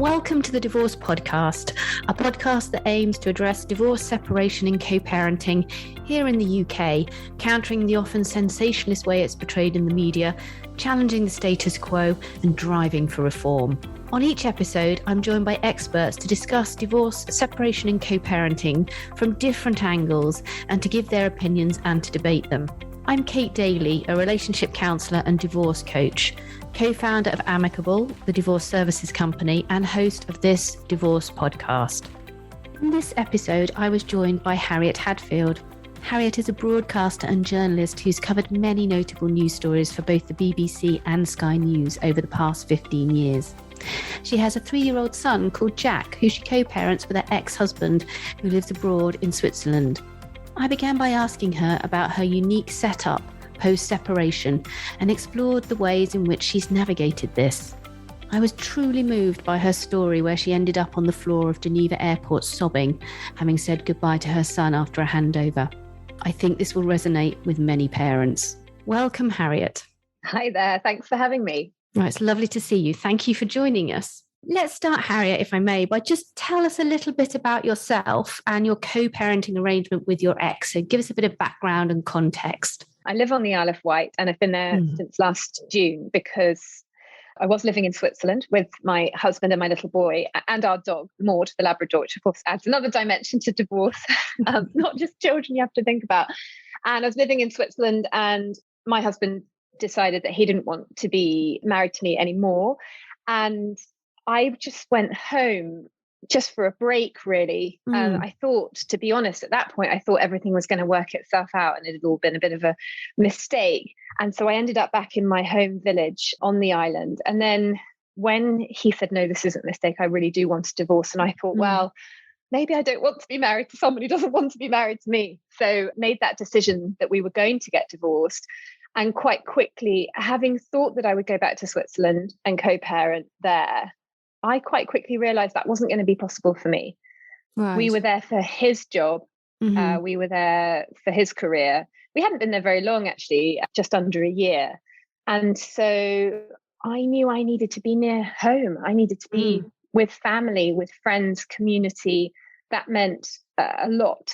Welcome to the Divorce Podcast, a podcast that aims to address divorce, separation and co-parenting here in the UK, countering the often sensationalist way it's portrayed in the media, challenging the status quo and driving for reform. On each episode, I'm joined by experts to discuss divorce, separation and co-parenting from different angles and to give their opinions and to debate them. I'm Kate Daly, a relationship counsellor and divorce coach, co-founder of Amicable, the divorce services company, and host of this divorce podcast. In this episode, I was joined by Harriet Hadfield. Harriet is a broadcaster and journalist who's covered many notable news stories for both the BBC and Sky News over the past 15 years. She has a 3-year-old son called Jack, who she co-parents with her ex-husband, who lives abroad in Switzerland. I began by asking her about her unique setup post-separation and explored the ways in which she's navigated this. I was truly moved by her story where she ended up on the floor of Geneva Airport sobbing, having said goodbye to her son after a handover. I think this will resonate with many parents. Welcome, Harriet. Hi there. Thanks for having me. Right, it's lovely to see you. Thank you for joining us. Let's start, Harriet, if I may, by just tell us a little bit about yourself and your co-parenting arrangement with your ex. So give us a bit of background and context. I live on the Isle of Wight and I've been there since last June because I was living in Switzerland with my husband and my little boy and our dog, Maud, the Labrador, which of course adds another dimension to divorce, not just children you have to think about. And I was living in Switzerland and my husband decided that he didn't want to be married to me anymore. And I just went home just for a break, really. I thought, to be honest, at that point, I thought everything was going to work itself out and it had all been a bit of a mistake. And so I ended up back in my home village on the island. And then when he said, no, this isn't a mistake, I really do want a divorce. And I thought, well, maybe I don't want to be married to someone who doesn't want to be married to me. So made that decision that we were going to get divorced. And quite quickly, having thought that I would go back to Switzerland and co-parent there, I quite quickly realized that wasn't going to be possible for me. Right. We were there for his job. We were there for his career. We hadn't been there very long, actually, just under a year. And so I knew I needed to be near home. I needed to be with family, with friends, community. That meant a lot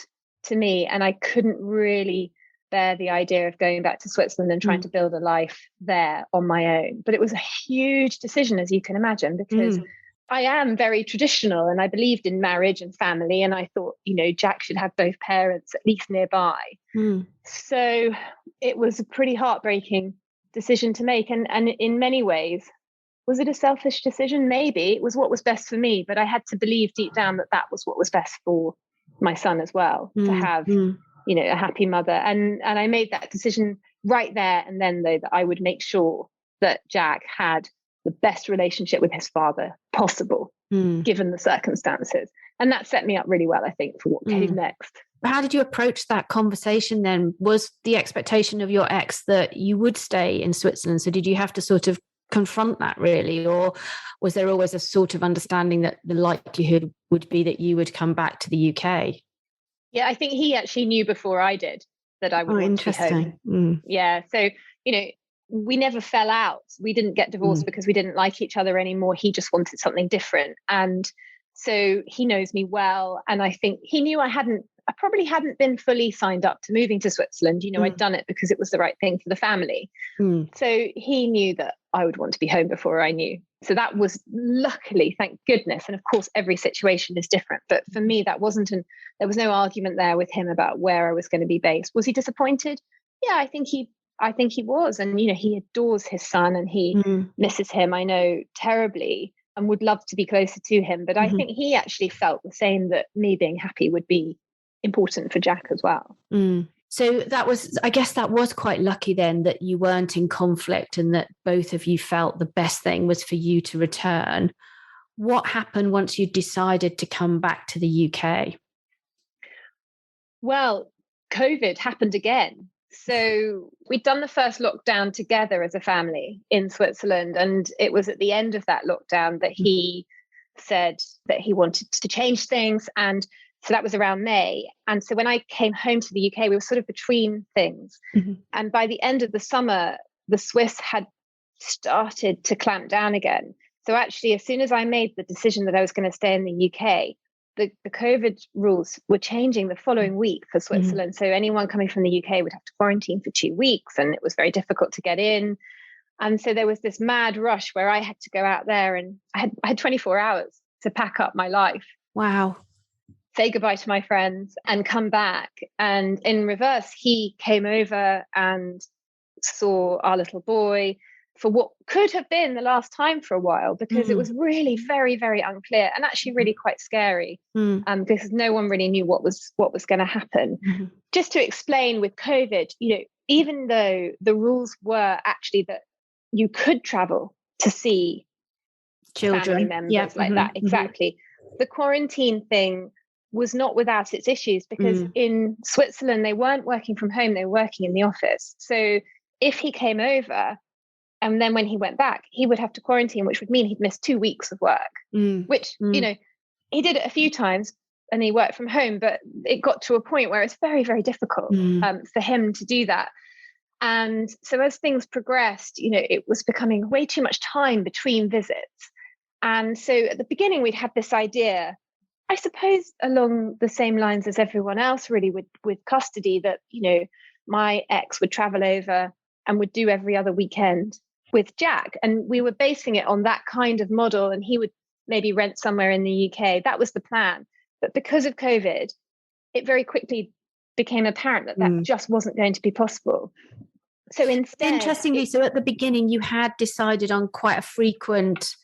to me. And I couldn't really bear the idea of going back to Switzerland and trying to build a life there on my own. But it was a huge decision, as you can imagine, because I am very traditional and I believed in marriage and family. And I thought, Jack should have both parents at least nearby. So it was a pretty heartbreaking decision to make. And in many ways, was it a selfish decision? Maybe. It was what was best for me, but I had to believe deep down that that was what was best for my son as well, to have a happy mother. And I made that decision right there and then, though, that I would make sure that Jack had the best relationship with his father possible, given the circumstances. And that set me up really well, I think, for what came next. How did you approach that conversation then? Was the expectation of your ex that you would stay in Switzerland? So did you have to sort of confront that really? Or was there always a sort of understanding that the likelihood would be that you would come back to the UK? Yeah, I think he actually knew before I did that I would want to be home. Yeah, so, we never fell out. We didn't get divorced because we didn't like each other anymore. He just wanted something different. And so he knows me well. And I think he knew I probably hadn't been fully signed up to moving to Switzerland. I'd done it because it was the right thing for the family. So he knew that I would want to be home before I knew. So that was luckily, thank goodness. And of course, every situation is different. But for me, there was no argument there with him about where I was going to be based. Was he disappointed? Yeah, I think he was. And, he adores his son and he misses him, I know, terribly, and would love to be closer to him. But I think he actually felt the same, that me being happy would be important for Jack as well. So I guess that was quite lucky then that you weren't in conflict and that both of you felt the best thing was for you to return. What happened once you decided to come back to the UK? Well, COVID happened again. So we'd done the first lockdown together as a family in Switzerland. And it was at the end of that lockdown that he said that he wanted to change things. And so that was around May. And so when I came home to the UK, we were sort of between things. And by the end of the summer, the Swiss had started to clamp down again. So actually, as soon as I made the decision that I was going to stay in the UK, the COVID rules were changing the following week for Switzerland. So anyone coming from the UK would have to quarantine for 2 weeks, and it was very difficult to get in. And so there was this mad rush where I had to go out there, and I had 24 hours to pack up my life. Wow. Say goodbye to my friends and come back. And in reverse, he came over and saw our little boy for what could have been the last time for a while, because it was really very, very unclear and actually really quite scary, because no one really knew what was going to happen. Just to explain, with COVID, even though the rules were actually that you could travel to see children, family members like that, exactly. The quarantine thing was not without its issues, because in Switzerland, they weren't working from home, they were working in the office. So if he came over, and then when he went back, he would have to quarantine, which would mean he'd miss 2 weeks of work, which, he did it a few times and he worked from home, but it got to a point where it's very, very difficult for him to do that. And so as things progressed, it was becoming way too much time between visits. And so at the beginning, we'd had this idea, I suppose along the same lines as everyone else really with custody, that, my ex would travel over and would do every other weekend with Jack. And we were basing it on that kind of model, and he would maybe rent somewhere in the UK. That was the plan. But because of COVID, it very quickly became apparent that just wasn't going to be possible. So instead... Interestingly, so at the beginning, you had decided on quite a frequent...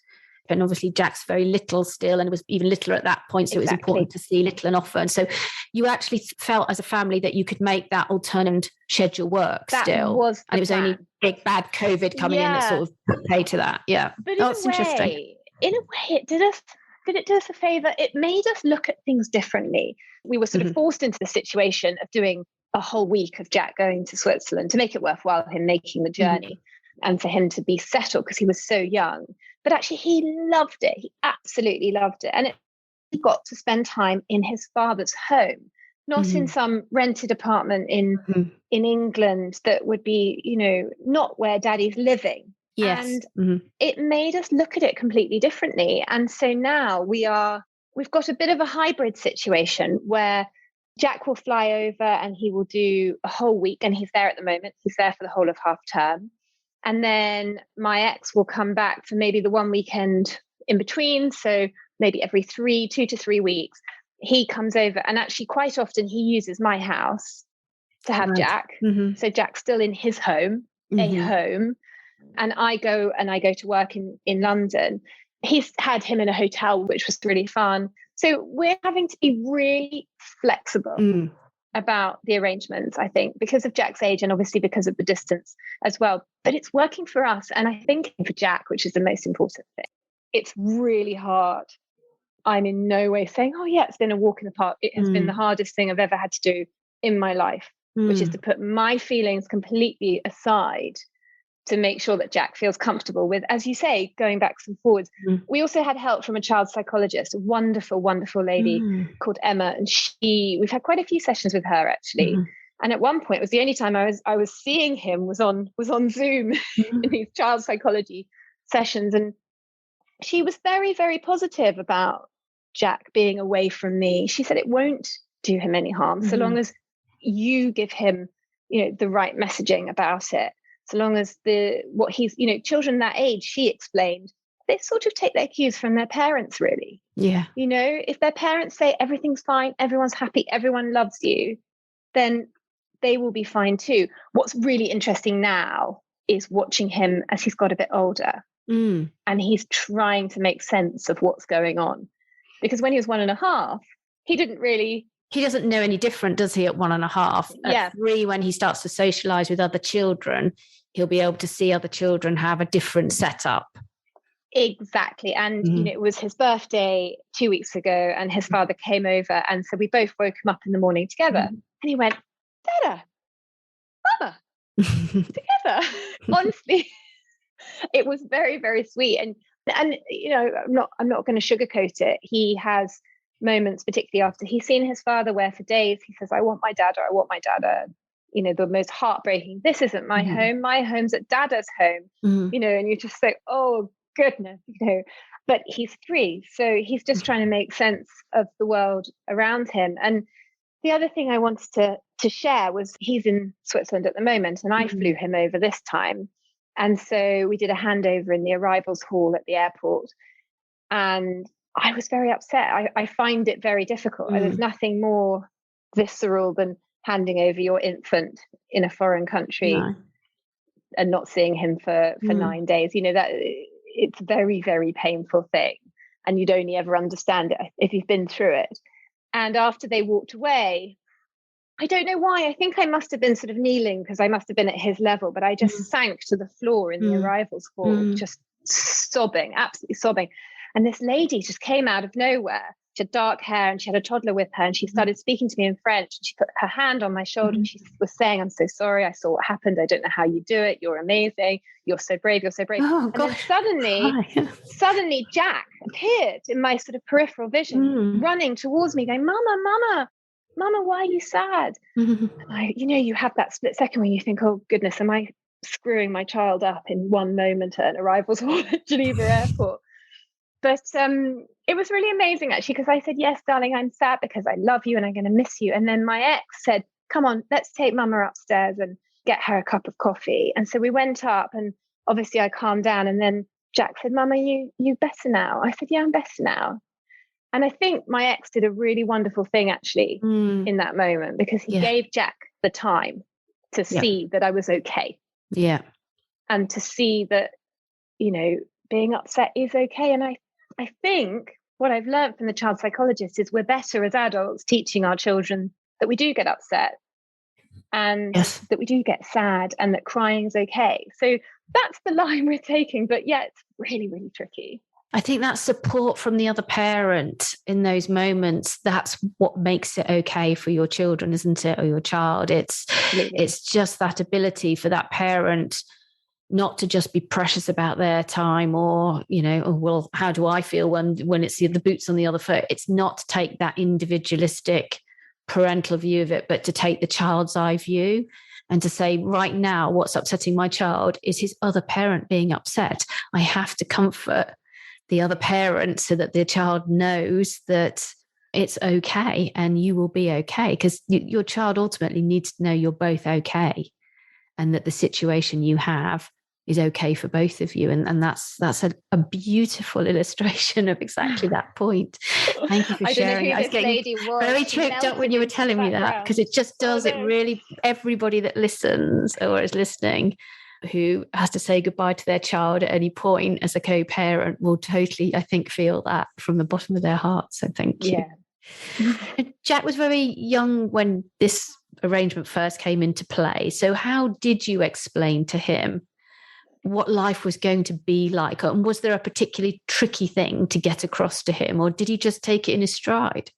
And obviously Jack's very little still, and it was even littler at that point. So It was important to see little and often. So you actually felt as a family that you could make that alternate schedule work still. And it was only big bad COVID coming in that sort of put pay to that. Yeah. But interesting. In a way, did it do us a favor? It made us look at things differently. We were sort of forced into the situation of doing a whole week of Jack going to Switzerland to make it worthwhile, him making the journey and for him to be settled, because he was so young. But actually, he loved it. He absolutely loved it. And he got to spend time in his father's home, not in some rented apartment in England that would be, not where daddy's living. Yes. And it made us look at it completely differently. And so now we've got a bit of a hybrid situation where Jack will fly over and he will do a whole week, and he's there at the moment. He's there for the whole of half term. And then my ex will come back for maybe the one weekend in between. So maybe every 2 to 3 weeks, he comes over. And actually quite often he uses my house to have Jack. So Jack's still in his home, a home. And I go to work in London. He's had him in a hotel, which was really fun. So we're having to be really flexible about the arrangements, I think, because of Jack's age and obviously because of the distance as well. But it's working for us. And I think for Jack, which is the most important thing, it's really hard. I'm in no way saying, oh yeah, it's been a walk in the park. It has been the hardest thing I've ever had to do in my life, which is to put my feelings completely aside to make sure that Jack feels comfortable with, as you say, going backs and forwards. We also had help from a child psychologist, a wonderful, wonderful lady called Emma. And we've had quite a few sessions with her actually. And at one point, it was the only time I was seeing him was on Zoom in these child psychology sessions. And she was very, very positive about Jack being away from me. She said it won't do him any harm so long as you give him, the right messaging about it. So long as children that age, she explained, they sort of take their cues from their parents, really. Yeah. If their parents say everything's fine, everyone's happy, everyone loves you, then they will be fine too. What's really interesting now is watching him as he's got a bit older and he's trying to make sense of what's going on. Because when he was 1.5, he doesn't know any different, does he, at 1.5? At 3, when he starts to socialize with other children, he'll be able to see other children have a different setup. Exactly. And, it was his birthday 2 weeks ago and his father came over. And so we both woke him up in the morning together and he went, Dada, Mama, together. Honestly, it was very, very sweet. And I'm not going to sugarcoat it. He has moments, particularly after he's seen his father where for days he says, I want my dada. The most heartbreaking, this isn't my home, my home's at Dada's home, and you just say, oh goodness, but he's 3. So he's just trying to make sense of the world around him. And the other thing I wanted to share was he's in Switzerland at the moment, and I flew him over this time. And so we did a handover in the arrivals hall at the airport. And I was very upset. I find it very difficult. There's nothing more visceral than handing over your infant in a foreign country and not seeing him for 9 days. That it's a very, very painful thing. And you'd only ever understand it if you've been through it. And after they walked away, I don't know why. I think I must have been sort of kneeling because I must have been at his level, but I just sank to the floor in the arrivals hall, just sobbing, absolutely sobbing. And this lady just came out of nowhere. She had dark hair and she had a toddler with her, and she started speaking to me in French. And she put her hand on my shoulder and she was saying, "I'm so sorry. I saw what happened. I don't know how you do it. You're amazing. You're so brave. You're so brave." Oh, and then suddenly Jack appeared in my sort of peripheral vision, running towards me, going, "Mama, why are you sad?" And you have that split second when you think, "Oh goodness, am I screwing my child up in one moment at an arrivals hall at Geneva Airport?" But it was really amazing, actually, because I said, "Yes, darling, I'm sad because I love you and I'm going to miss you." And then my ex said, "Come on, let's take Mama upstairs and get her a cup of coffee." And so we went up, and obviously I calmed down. And then Jack said, "Mama, you better now?" I said, "Yeah, I'm better now." And I think my ex did a really wonderful thing, actually, in that moment, because he gave Jack the time to see that I was okay. Yeah. And to see that, being upset is okay. And I think what I've learned from the child psychologist is we're better as adults teaching our children that we do get upset and that we do get sad and that crying is okay. So that's the line we're taking. But yeah, it's really, really tricky. I think that support from the other parent in those moments, that's what makes it okay for your children, isn't it? Or your child. It's just that ability for that parent not to just be precious about their time or, oh, well, how do I feel when it's the boots on the other foot? It's not to take that individualistic parental view of it, but to take the child's eye view and to say, right now, what's upsetting my child is his other parent being upset. I have to comfort the other parent so that the child knows that it's okay and you will be okay, because your child ultimately needs to know you're both okay and that the situation you have is okay for both of you. And that's a beautiful illustration of exactly that point. Thank you for sharing. I was getting very choked up when you were telling me that, because it just does it really. Everybody that listens or is listening who has to say goodbye to their child at any point as a co-parent will totally, I think, feel that from the bottom of their heart. So thank you. Jack was very young when this arrangement first came into play. So how did you explain to him what life was going to be like? And was there a particularly tricky thing to get across to him, or did he just take it in his stride?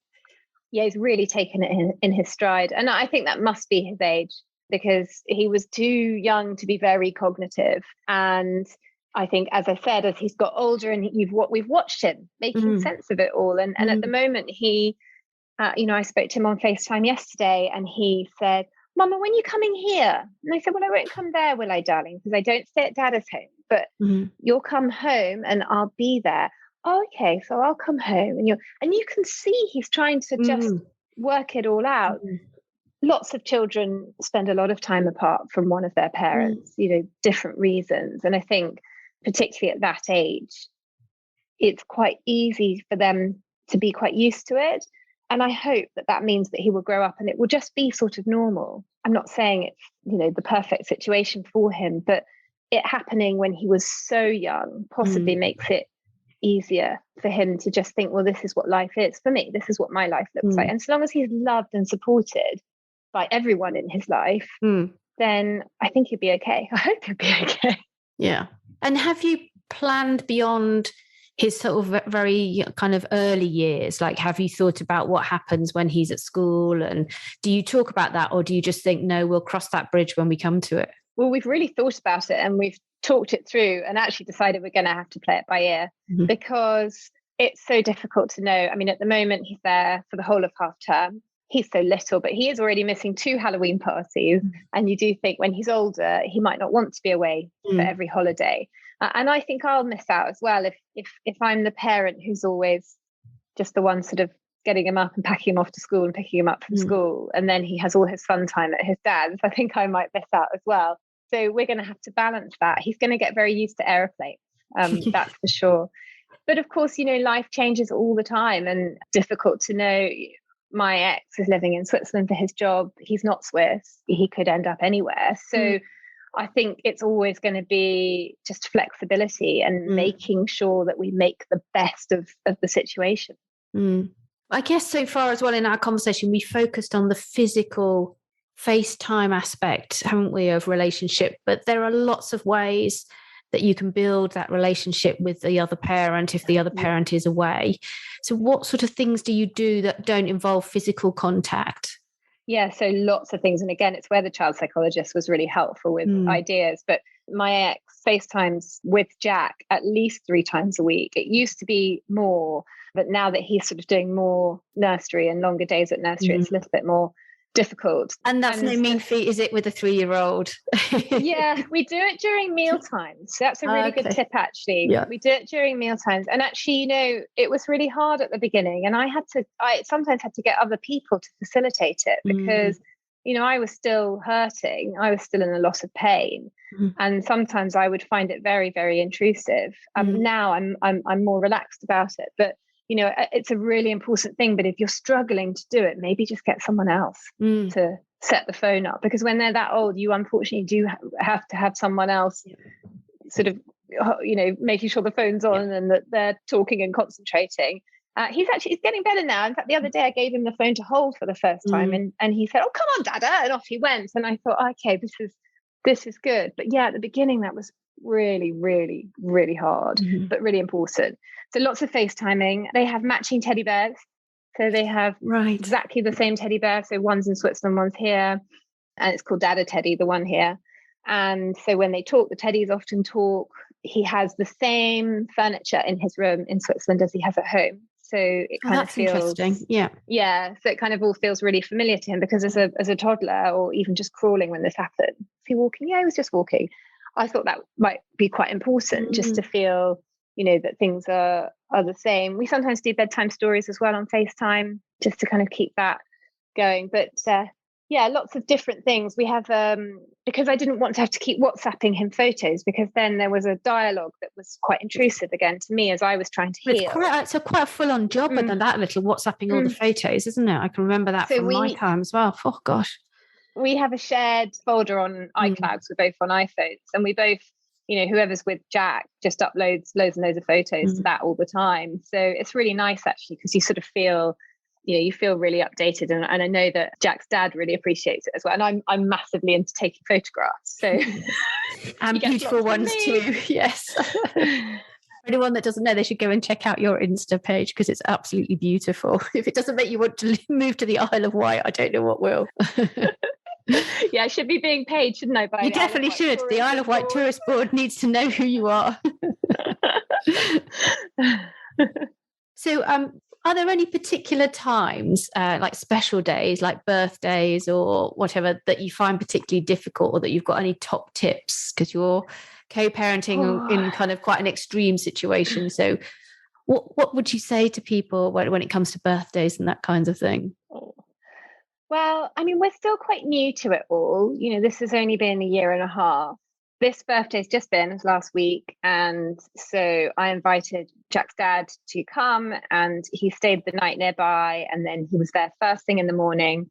Yeah, he's really taken it in his stride. And I think that must be his age, because he was too young to be very cognitive. And I think, as I said, as he's got older and we've watched him making sense of it all. And at the moment, he, I spoke to him on FaceTime yesterday, and he said, "Mama, when are you coming here?" And I said, "Well, I won't come there, will I, darling? Because I don't stay at Dada's home, but you'll come home and I'll be there." "Oh, okay, so I'll come home." And you can see he's trying to just work it all out. Lots of children spend a lot of time apart from one of their parents, different reasons. And I think particularly at that age, it's quite easy for them to be quite used to it. And I hope that means that he will grow up and it will just be sort of normal. I'm not saying it's, the perfect situation for him, but it happening when he was so young possibly makes it easier for him to just think, well, this is what life is for me. This is what my life looks like. And so long as he's loved and supported by everyone in his life, then I think he'll be okay. I hope he'll be okay. Yeah. And have you planned beyond his sort of very kind of early years? Like, have you thought about what happens when he's at school? And do you talk about that, or do you just think, no, we'll cross that bridge when we come to it? Well, we've really thought about it and we've talked it through and actually decided we're going to have to play it by ear because it's so difficult to know. I mean, at the moment, he's there for the whole of half term. he's so little, but he is already missing 2 Halloween parties. And you do think when he's older, he might not want to be away for every holiday. And I think I'll miss out as well if I'm the parent who's always just the one sort of getting him up and packing him off to school and picking him up from school. And then he has all his fun time at his dad's. I think I might miss out as well. So we're going to have to balance that. He's going to get very used to aeroplanes. That's for sure. But of course, life changes all the time and difficult to know. My ex is living in Switzerland for his job. He's not Swiss. He could end up anywhere. So I think it's always going to be just flexibility and making sure that we make the best of the situation. I guess so far as well in our conversation, we focused on the physical FaceTime aspect, haven't we, of relationship? But there are lots of ways that you can build that relationship with the other parent if the other parent is away. So what sort of things do you do that don't involve physical contact? Yeah, so lots of things. And again, it's where the child psychologist was really helpful with ideas. But my ex FaceTimes with Jack at least 3 times a week. It used to be more, but now that he's sort of doing more nursery and longer days at nursery, it's a little bit more difficult. And that's no mean feat, is it, with a 3-year-old? Yeah, we do it during meal times. So that's a really good tip, actually. Yeah. We do it during meal times. And actually, it was really hard at the beginning. And I sometimes had to get other people to facilitate it because, I was still hurting. I was still in a lot of pain. And sometimes I would find it very, very intrusive. Now I'm more relaxed about it. But it's a really important thing, but if you're struggling to do it, maybe just get someone else to set the phone up, because when they're that old, you unfortunately do have to have someone else sort of, making sure the phone's on and that they're talking and concentrating. He's getting better now. In fact, the other day I gave him the phone to hold for the first time and he said, "Oh, come on, Dada," and off he went. And I thought, okay, this is good. But yeah, at the beginning, that was really, really, really hard, but really important. So lots of FaceTiming. They have matching teddy bears. So they have exactly the same teddy bear. So one's in Switzerland, one's here. And it's called Dada Teddy, the one here. And so when they talk, the teddies often talk. He has the same furniture in his room in Switzerland as he has at home. So it kind of feels interesting. Yeah. So it kind of all feels really familiar to him, because as a toddler, or even just crawling when this happened, is he walking? Yeah, he was just walking. I thought that might be quite important, just to feel, that things are the same. We sometimes do bedtime stories as well on FaceTime, just to kind of keep that going. But lots of different things. We have, because I didn't want to have to keep WhatsApping him photos, because then there was a dialogue that was quite intrusive again to me as I was trying to heal. It's quite a full-on job, and that little WhatsApping all the photos, isn't it? I can remember that from my time as well. Oh, gosh. We have a shared folder on iClouds. We're both on iPhones, and we both, whoever's with Jack just uploads loads and loads of photos to that all the time. So it's really nice, actually, because you sort of feel, you feel really updated. And I know that Jack's dad really appreciates it as well. And I'm massively into taking photographs. So and beautiful ones too. Yes. Anyone that doesn't know, they should go and check out your Insta page, because it's absolutely beautiful. If it doesn't make you want to move to the Isle of Wight, I don't know what will. Yeah, I should be being paid, shouldn't I? You definitely should. The Isle of Wight Tourist Board needs to know who you are. So, are there any particular times, like special days, like birthdays or whatever, that you find particularly difficult, or that you've got any top tips? Because you're co-parenting in kind of quite an extreme situation. So what would you say to people when it comes to birthdays and that kinds of thing? Well, I mean, we're still quite new to it all. This has only been a year and a half. This birthday's just been, it was last week. And so I invited Jack's dad to come, and he stayed the night nearby. And then he was there first thing in the morning.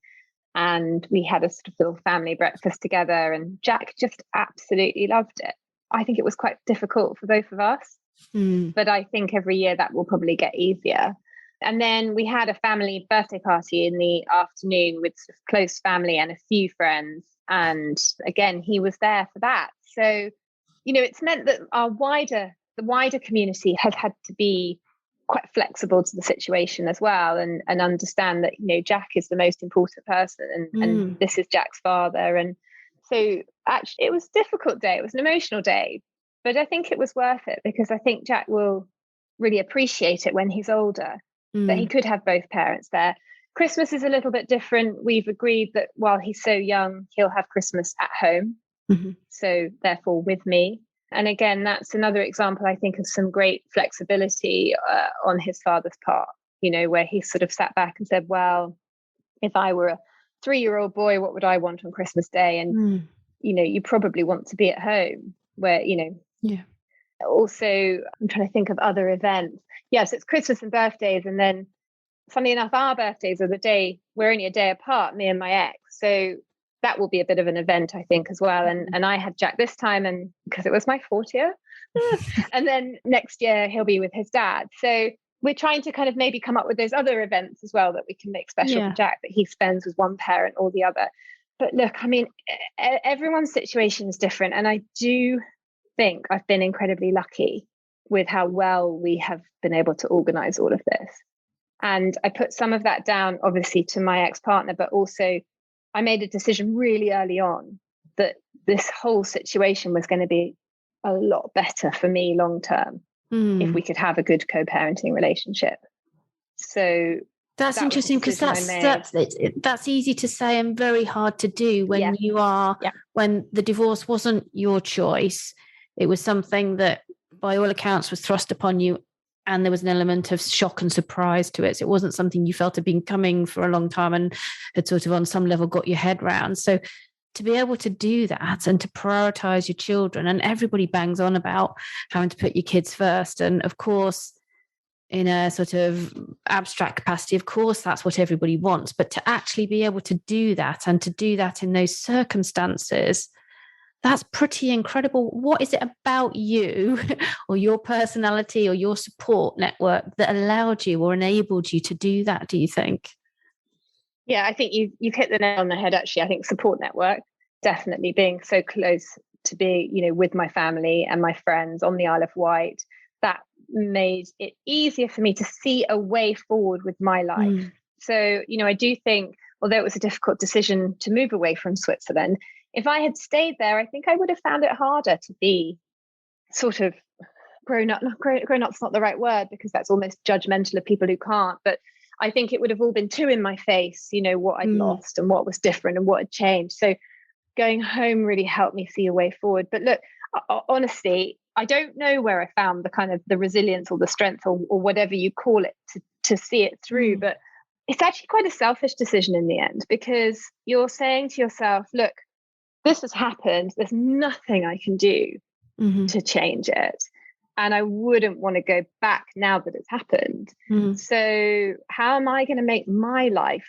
And we had a sort of little family breakfast together. And Jack just absolutely loved it. I think it was quite difficult for both of us. But I think every year that will probably get easier. And then we had a family birthday party in the afternoon with sort of close family and a few friends. And again, he was there for that. So, it's meant that the wider community has had to be quite flexible to the situation as well, and understand that, Jack is the most important person, and this is Jack's father. And so actually it was a difficult day. It was an emotional day, but I think it was worth it, because I think Jack will really appreciate it when he's older, that he could have both parents there. Christmas is a little bit different. We've agreed that while he's so young, he'll have Christmas at home. So therefore with me. And again, that's another example, I think, of some great flexibility on his father's part, where he sort of sat back and said, well, if I were a 3-year-old boy, what would I want on Christmas Day? And, you probably want to be at home where, Yeah. Also, I'm trying to think of other events. Yes, it's Christmas and birthdays. And then funnily enough, our birthdays are we're only a day apart, me and my ex. So that will be a bit of an event, I think, as well. And I had Jack this time, and because it was my 40th. And then next year he'll be with his dad. So we're trying to kind of maybe come up with those other events as well that we can make special for Jack, that he spends with one parent or the other. But look, I mean, everyone's situation is different. And I do think I've been incredibly lucky with how well we have been able to organize all of this. And I put some of that down, obviously, to my ex-partner, but also I made a decision really early on that this whole situation was going to be a lot better for me long term if we could have a good co-parenting relationship. So that's interesting, because that's easy to say and very hard to do when when the divorce wasn't your choice. It was something that, by all accounts, was thrust upon you, and there was an element of shock and surprise to it. So it wasn't something you felt had been coming for a long time and had sort of on some level got your head round. So to be able to do that and to prioritize your children, and everybody bangs on about having to put your kids first. And of course, in a sort of abstract capacity, of course, that's what everybody wants. But to actually be able to do that, and to do that in those circumstances, that's pretty incredible. What is it about you or your personality or your support network that allowed you or enabled you to do that, do you think? Yeah, I think you've hit the nail on the head, actually. I think support network, definitely being so close to be, with my family and my friends on the Isle of Wight, that made it easier for me to see a way forward with my life. So, I do think, although it was a difficult decision to move away from Switzerland, if I had stayed there, I think I would have found it harder to be sort of grown up. Grown up's not the right word, because that's almost judgmental of people who can't. But I think it would have all been too in my face, what I'd lost and what was different and what had changed. So going home really helped me see a way forward. But look, honestly, I don't know where I found the kind of the resilience or the strength or whatever you call it to see it through. But it's actually quite a selfish decision in the end, because you're saying to yourself, look, this has happened. There's nothing I can do to change it. And I wouldn't want to go back now that it's happened. So how am I going to make my life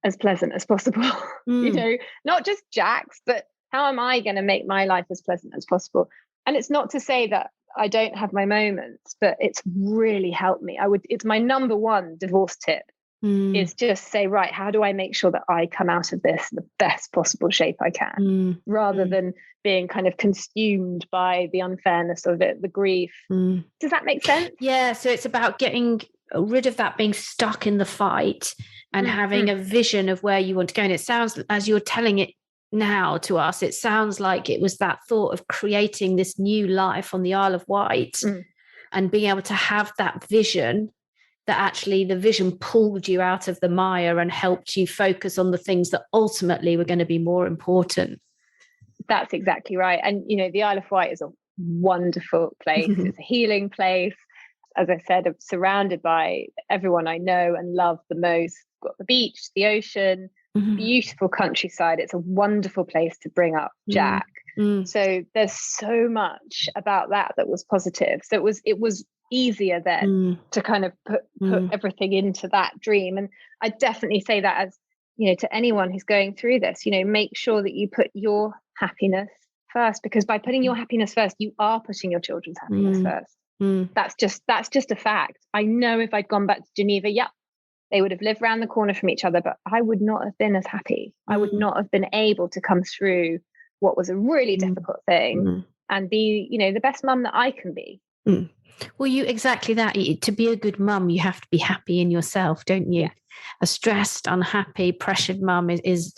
as pleasant as possible? Not just Jack's, but how am I going to make my life as pleasant as possible? And it's not to say that I don't have my moments, but it's really helped me. It's my number one divorce tip. Is just say, right, how do I make sure that I come out of this in the best possible shape I can, rather than being kind of consumed by the unfairness of it, the grief. Does that make sense? Yeah, so it's about getting rid of that being stuck in the fight and having a vision of where you want to go. And it sounds, as you're telling it now to us, it sounds like it was that thought of creating this new life on the Isle of Wight and being able to have that vision, that actually the vision pulled you out of the mire and helped you focus on the things that ultimately were going to be more important. That's exactly right. And, the Isle of Wight is a wonderful place. It's a healing place. As I said, I'm surrounded by everyone I know and love the most. Got the beach, the ocean, beautiful countryside. It's a wonderful place to bring up Jack. So there's so much about that was positive. So it was easier then to kind of put everything into that dream. And I definitely say that as, to anyone who's going through this, make sure that you put your happiness first, because by putting your happiness first, you are putting your children's happiness first. That's just a fact. I know if I'd gone back to Geneva, they would have lived around the corner from each other, but I would not have been as happy. I would not have been able to come through what was a really difficult thing and be, the best mum that I can be. Well, exactly that. To be a good mum, you have to be happy in yourself, don't you? Yeah. A stressed, unhappy, pressured mum is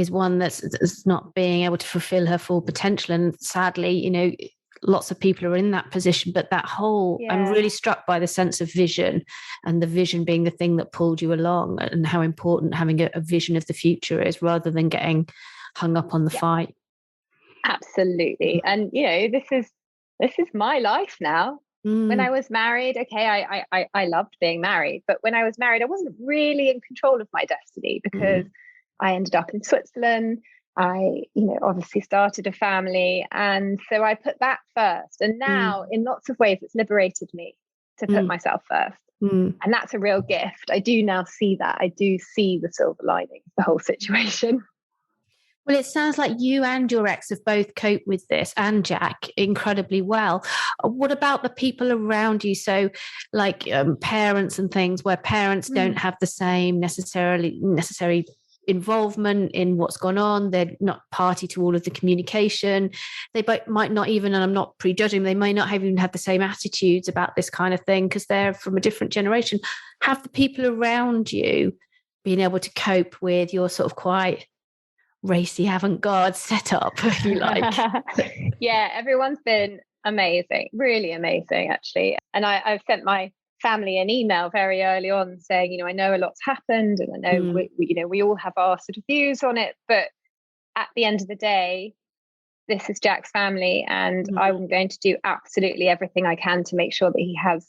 one that's not being able to fulfill her full potential. And sadly, lots of people are in that position, but that whole, I'm really struck by the sense of vision, and the vision being the thing that pulled you along, and how important having a vision of the future is, rather than getting hung up on the fight. Absolutely. And, this is my life now. When I was married, I loved being married, but when I was married, I wasn't really in control of my destiny, because I ended up in Switzerland. I, obviously started a family. And so I put that first. And now in lots of ways, it's liberated me to put myself first. And that's a real gift. I do now see that. I do see the silver lining of the whole situation. Well, it sounds like you and your ex have both coped with this, and Jack, incredibly well. What about the people around you? So like parents and things, where parents don't have the same necessary involvement in what's gone on. They're not party to all of the communication. They might not even, and I'm not prejudging, they may not have even had the same attitudes about this kind of thing because they're from a different generation. Have the people around you been able to cope with your sort of quite racy avant-garde setup, if you like? Yeah, everyone's been amazing, really amazing, actually. And I've sent my family an email very early on saying, I know a lot's happened, and I know we all have our sort of views on it, but at the end of the day, this is Jack's family, and I'm going to do absolutely everything I can to make sure that he has,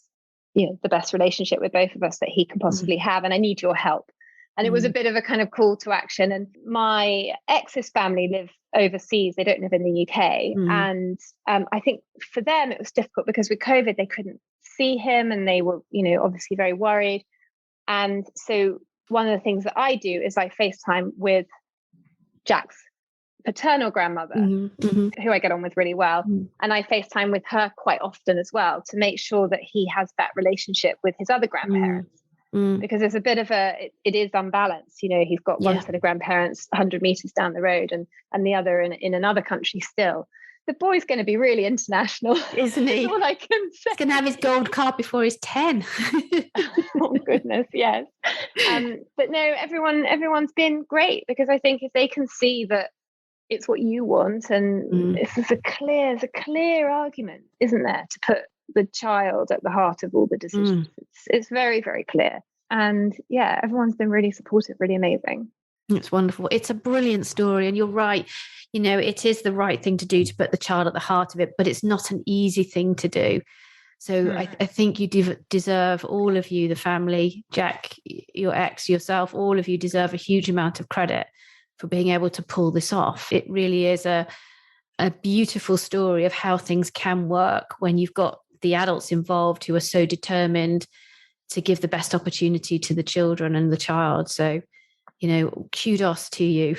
the best relationship with both of us that he can possibly have, and I need your help. And it was a bit of a kind of call to action. And my ex's family live overseas. They don't live in the UK. And I think for them, it was difficult because with COVID, they couldn't see him, and they were, obviously very worried. And so one of the things that I do is I FaceTime with Jack's paternal grandmother, who I get on with really well. And I FaceTime with her quite often as well, to make sure that he has that relationship with his other grandparents. Because there's a bit of it is unbalanced. He's got one set of grandparents 100 meters down the road, and the other in another country still. The boy's going to be really international, isn't he? That's all I can say. He's going to have his gold card before he's 10. Oh goodness, yes. But no, everyone's been great, because I think if they can see that it's what you want, and this is a clear argument, isn't there, to put the child at the heart of all the decisions. It's very, very clear. And yeah, everyone's been really supportive, really amazing. It's wonderful. It's a brilliant story. And you're right. It is the right thing to do, to put the child at the heart of it, but it's not an easy thing to do. So I think you deserve, all of you, the family, Jack, your ex, yourself, all of you deserve a huge amount of credit for being able to pull this off. It really is a beautiful story of how things can work when you've got the adults involved who are so determined to give the best opportunity to the children and the child. So, kudos to you.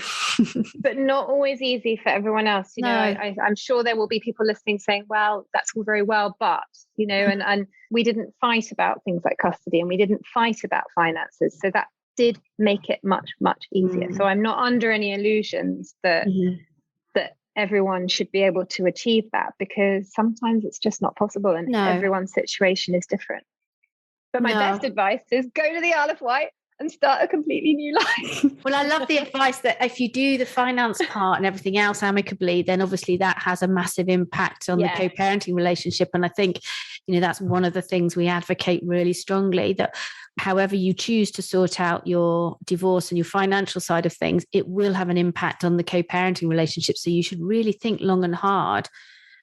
But not always easy for everyone else. No. I'm sure there will be people listening saying, well, that's all very well, but, and we didn't fight about things like custody, and we didn't fight about finances. So that did make it much, much easier. So I'm not under any illusions that everyone should be able to achieve that, because sometimes it's just not possible, and everyone's situation is different. But my best advice is go to the Isle of Wight and start a completely new life. Well, I love the advice that if you do the finance part and everything else amicably, then obviously that has a massive impact on the co-parenting relationship. And I think, that's one of the things we advocate really strongly, that however you choose to sort out your divorce and your financial side of things, it will have an impact on the co-parenting relationship. So you should really think long and hard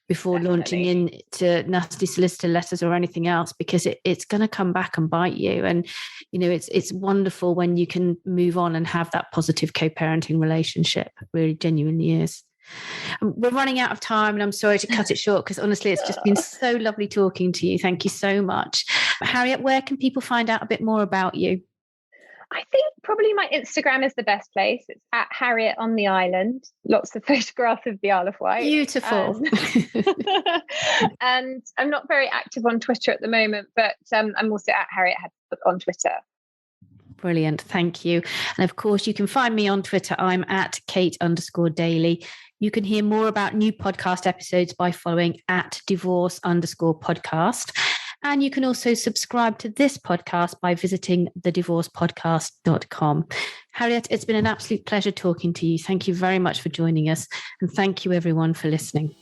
before launching into nasty solicitor letters or anything else, because it's going to come back and bite you. And, it's wonderful when you can move on and have that positive co-parenting relationship. It really genuinely is. We're running out of time, and I'm sorry to cut it short, because honestly, it's just been so lovely talking to you. Thank you so much. Harriet, where can people find out a bit more about you? I think probably my Instagram is the best place. It's at Harriet on the Island. Lots of photographs of the Isle of Wight. Beautiful. And I'm not very active on Twitter at the moment, but I'm also at Harriet Hadfield on Twitter. Brilliant. Thank you. And of course, you can find me on Twitter. I'm at Kate_Daly. You can hear more about new podcast episodes by following at divorce_podcast. And you can also subscribe to this podcast by visiting thedivorcepodcast.com. Harriet, it's been an absolute pleasure talking to you. Thank you very much for joining us. And thank you, everyone, for listening.